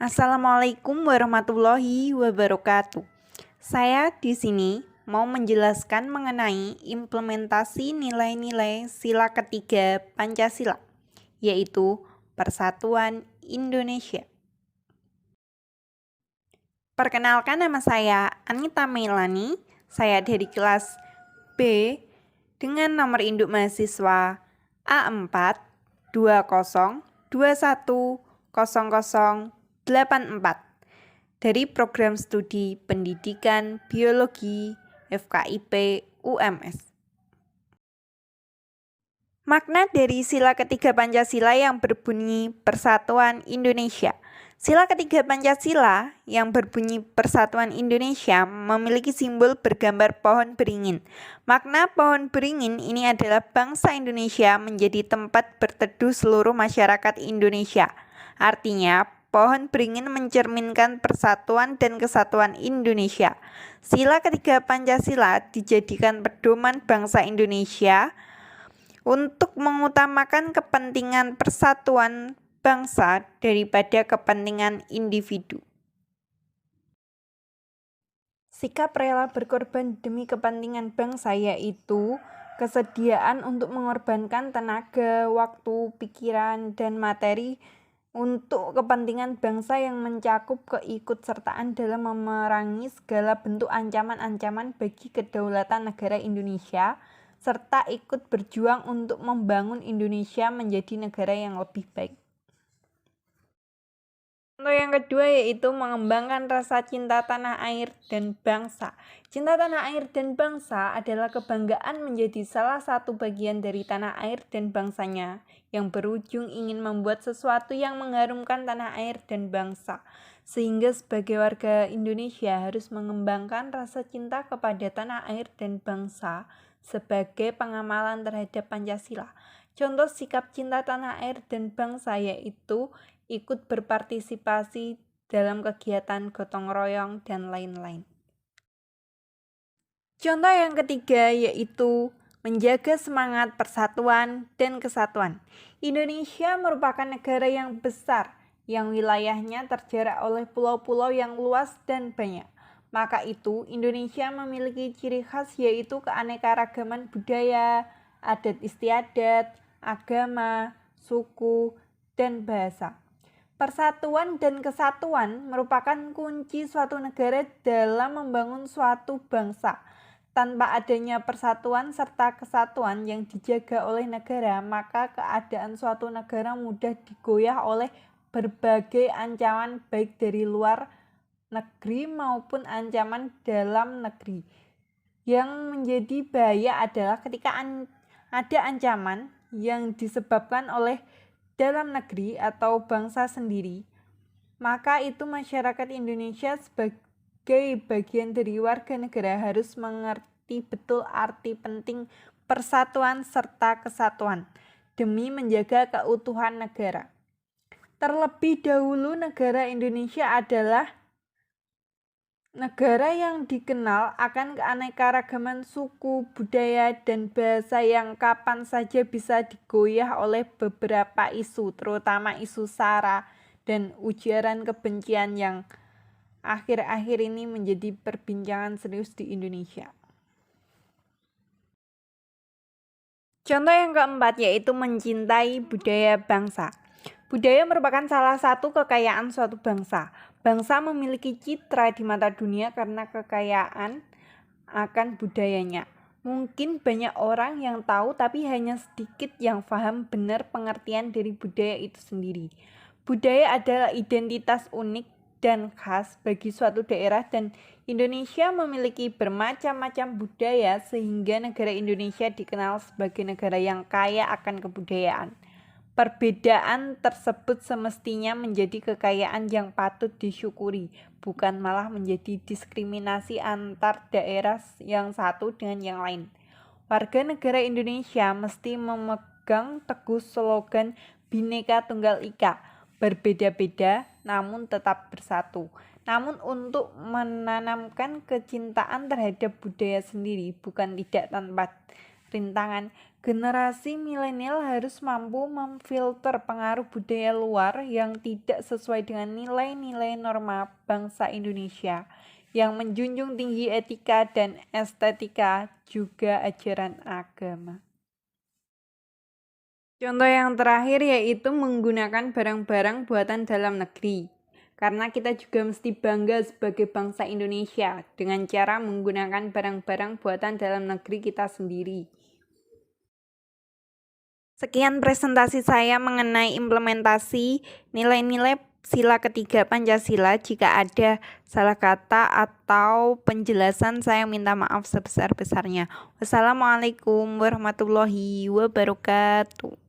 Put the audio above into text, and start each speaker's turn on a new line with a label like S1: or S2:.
S1: Assalamualaikum warahmatullahi wabarakatuh. Saya di sini mau menjelaskan mengenai implementasi nilai-nilai sila ketiga Pancasila, yaitu Persatuan Indonesia. Perkenalkan, nama saya Anita Meilani. Saya dari kelas B dengan nomor induk mahasiswa A420210084 dari program studi pendidikan biologi FKIP UMS. Makna dari sila ketiga Pancasila yang berbunyi Persatuan Indonesia. Sila ketiga Pancasila yang berbunyi Persatuan Indonesia memiliki simbol bergambar pohon beringin. Makna pohon beringin ini adalah bangsa Indonesia menjadi tempat berteduh seluruh masyarakat Indonesia. Artinya, pohon beringin mencerminkan persatuan dan kesatuan Indonesia. Sila ketiga Pancasila dijadikan pedoman bangsa Indonesia untuk mengutamakan kepentingan persatuan bangsa daripada kepentingan individu. Sikap rela berkorban demi kepentingan bangsa yaitu kesediaan untuk mengorbankan tenaga, waktu, pikiran, dan materi untuk kepentingan bangsa yang mencakup keikutsertaan dalam memerangi segala bentuk ancaman-ancaman bagi kedaulatan negara Indonesia, serta ikut berjuang untuk membangun Indonesia menjadi negara yang lebih baik. Contoh yang kedua yaitu mengembangkan rasa cinta tanah air dan bangsa. Cinta tanah air dan bangsa adalah kebanggaan menjadi salah satu bagian dari tanah air dan bangsanya yang berujung ingin membuat sesuatu yang mengharumkan tanah air dan bangsa. Sehingga sebagai warga Indonesia harus mengembangkan rasa cinta kepada tanah air dan bangsa sebagai pengamalan terhadap Pancasila. Contoh sikap cinta tanah air dan bangsa yaitu ikut berpartisipasi dalam kegiatan gotong royong dan lain-lain. Contoh yang ketiga yaitu menjaga semangat persatuan dan kesatuan. Indonesia merupakan negara yang besar yang wilayahnya terjarak oleh pulau-pulau yang luas dan banyak. Maka itu Indonesia memiliki ciri khas yaitu keanekaragaman budaya, adat istiadat, agama, suku, dan bahasa. Persatuan dan kesatuan merupakan kunci suatu negara dalam membangun suatu bangsa. Tanpa adanya persatuan serta kesatuan yang dijaga oleh negara, maka keadaan suatu negara mudah digoyah oleh berbagai ancaman baik dari luar negeri maupun ancaman dalam negeri. Yang menjadi bahaya adalah ketika ada ancaman yang disebabkan oleh dalam negeri atau bangsa sendiri, maka itu masyarakat Indonesia sebagai bagian dari warga negara harus mengerti betul arti penting persatuan serta kesatuan demi menjaga keutuhan negara. Terlebih dahulu negara Indonesia adalah negara yang dikenal akan keanekaragaman suku, budaya, dan bahasa yang kapan saja bisa digoyah oleh beberapa isu, terutama isu SARA dan ujaran kebencian yang akhir-akhir ini menjadi perbincangan serius di Indonesia. Contoh yang keempat yaitu mencintai budaya bangsa. Budaya merupakan salah satu kekayaan suatu bangsa. Bangsa memiliki citra di mata dunia karena kekayaan akan budayanya. Mungkin banyak orang yang tahu tapi hanya sedikit yang paham benar pengertian dari budaya itu sendiri. Budaya adalah identitas unik dan khas bagi suatu daerah dan Indonesia memiliki bermacam-macam budaya sehingga negara Indonesia dikenal sebagai negara yang kaya akan kebudayaan. Perbedaan tersebut semestinya menjadi kekayaan yang patut disyukuri, bukan malah menjadi diskriminasi antar daerah yang satu dengan yang lain. Warga negara Indonesia mesti memegang teguh slogan Bhinneka Tunggal Ika, berbeda-beda namun tetap bersatu. Namun untuk menanamkan kecintaan terhadap budaya sendiri bukan tidak tanpa rintangan. Generasi milenial harus mampu memfilter pengaruh budaya luar yang tidak sesuai dengan nilai-nilai norma bangsa Indonesia, yang menjunjung tinggi etika dan estetika, juga ajaran agama. Contoh yang terakhir yaitu menggunakan barang-barang buatan dalam negeri. Karena kita juga mesti bangga sebagai bangsa Indonesia dengan cara menggunakan barang-barang buatan dalam negeri kita sendiri. Sekian presentasi saya mengenai implementasi nilai-nilai sila ketiga Pancasila. Jika ada salah kata atau penjelasan, saya minta maaf sebesar-besarnya. Wassalamualaikum warahmatullahi wabarakatuh.